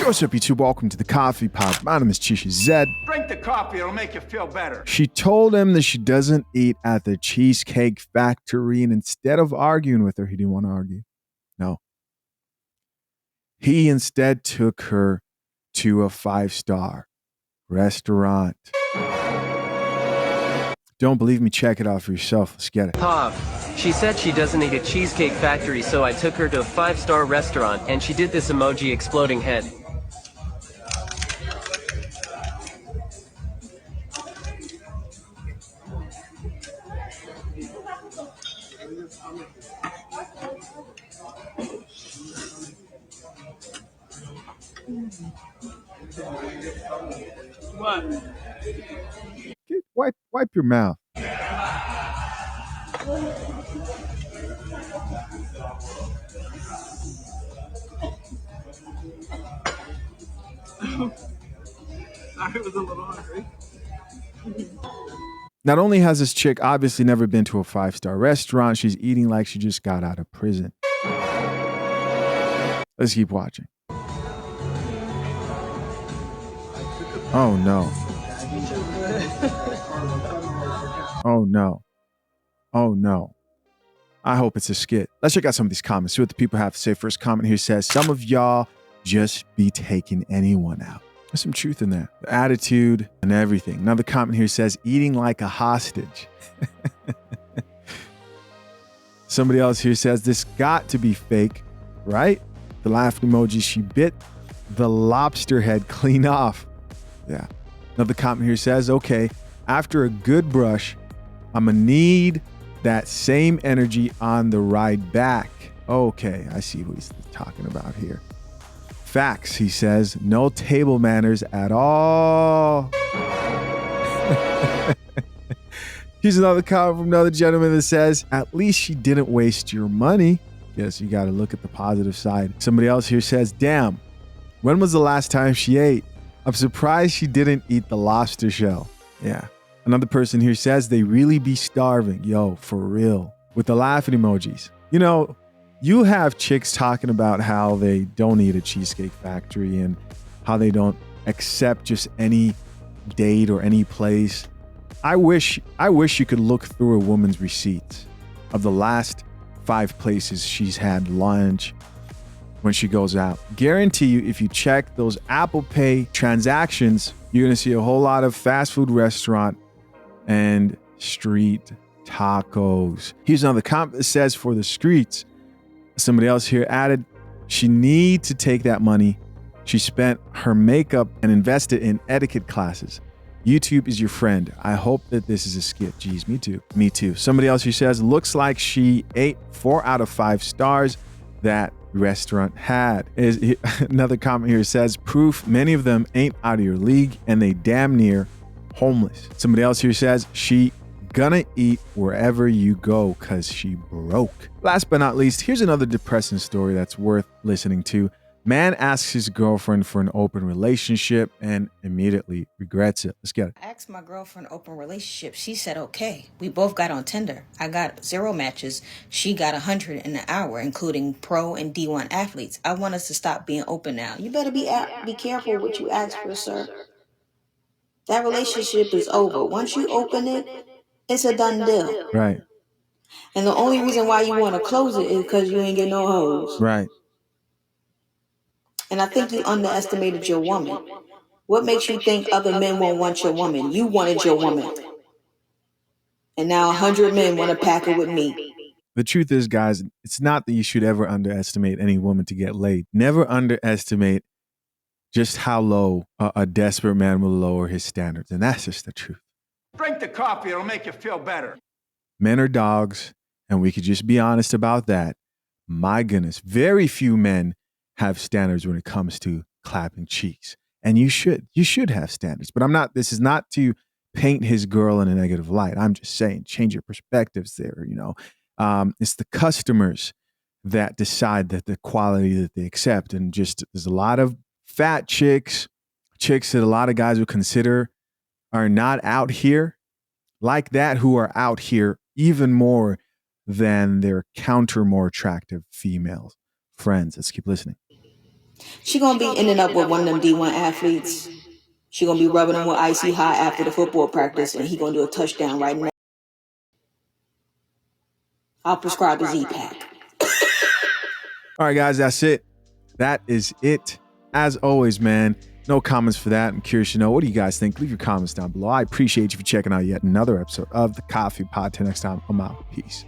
What's up, YouTube? Welcome to the Coffee Pod. My name is Chisha Zed. Drink the coffee, it'll make you feel better. She told him that she doesn't eat at the Cheesecake Factory, and instead of arguing with her, he didn't want to argue. No. He instead took her to a 5-star restaurant. Don't believe me? Check it out for yourself. Let's get it. Pav, she said she doesn't eat at Cheesecake Factory, so I took her to a 5-star restaurant, and she did this emoji exploding head. What? Wipe your mouth. I was a little hungry. Not only has this chick obviously never been to a 5-star restaurant, she's eating like she just got out of prison. Let's keep watching. Oh no. Oh no. Oh no. I hope it's a skit. Let's check out some of these comments, see what the people have to say. First comment here says, some of y'all just be taking anyone out. There's some truth in that. The attitude and everything. Another comment here says, eating like a hostage. Somebody else here says, this got to be fake, right? The laughing emoji, she bit the lobster head clean off. Yeah. Another comment here says, okay, after a good brush, I'm gonna need that same energy on the ride back. Okay, I see who he's talking about here. Facts, he says, no table manners at all. Here's another comment from another gentleman that says, at least she didn't waste your money. Yes, you got to look at the positive side. Somebody else here says, damn, when was the last time she ate? I'm surprised she didn't eat the lobster shell. Yeah. Another person here says, they really be starving. Yo, for real. With the laughing emojis. You know, you have chicks talking about how they don't eat at Cheesecake Factory and how they don't accept just any date or any place. I wish you could look through a woman's receipts of the last 5 places she's had lunch when she goes out. Guarantee you, if you check those Apple Pay transactions, you're going to see a whole lot of fast food restaurant and street tacos. Here's another comment that says, for the streets. Somebody else here added, she need to take that money she spent her makeup and invest it in etiquette classes. YouTube is your friend. I hope that this is a skit. Geez, me too. Me too. Somebody else who says, looks like she ate 4 out of 5 stars that restaurant had. Another comment here says, proof many of them ain't out of your league and they damn near homeless. Somebody else here says, she gonna eat wherever you go because she broke. Last but not least, here's another depressing story that's worth listening to. Man asks his girlfriend for an open relationship and immediately regrets it. Let's get it. I asked my girl for an open relationship. She said, okay. We both got on Tinder. I got 0 matches. She got 100 in an hour, including pro and D1 athletes. I want us to stop being open now. You better be careful what you ask for, sir. That relationship is over. Once you open it, it's a done deal. Right. And the only reason why you want to close it is because you ain't get no hoes. Right. And I think you underestimated your woman. What makes you think other men won't want your woman? You wanted your woman. And now 100 men want to pack her with me. The truth is, guys, it's not that you should ever underestimate any woman to get laid. Never underestimate just how low a desperate man will lower his standards. And that's just the truth. Drink the coffee, it'll make you feel better. Men are dogs, and we could just be honest about that. My goodness, very few men have standards when it comes to clapping cheeks. And you should have standards. But this is not to paint his girl in a negative light. I'm just saying, change your perspectives there, you know. It's the customers that decide that the quality that they accept. And just, there's a lot of fat chicks that a lot of guys would consider are not out here like that, who are out here even more than their more attractive female friends. Let's keep listening. She gonna be ending up with one of them D1 athletes. She gonna be rubbing him with icy hot after the football practice, and he gonna do a touchdown right now. I'll prescribe a Z-Pack. All right, guys, that's it. That is it. As always, man, no comments for that. I'm curious to know, what do you guys think? Leave your comments down below. I appreciate you for checking out yet another episode of the Coffee Pod. Till next time, I'm out. Peace.